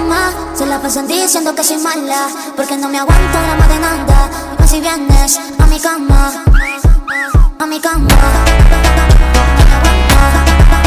cama se la pasan diciendo que soy mala, porque no me aguanto drama de nada. Dime si vienes a mi cama, a mi cama. No me aguanto.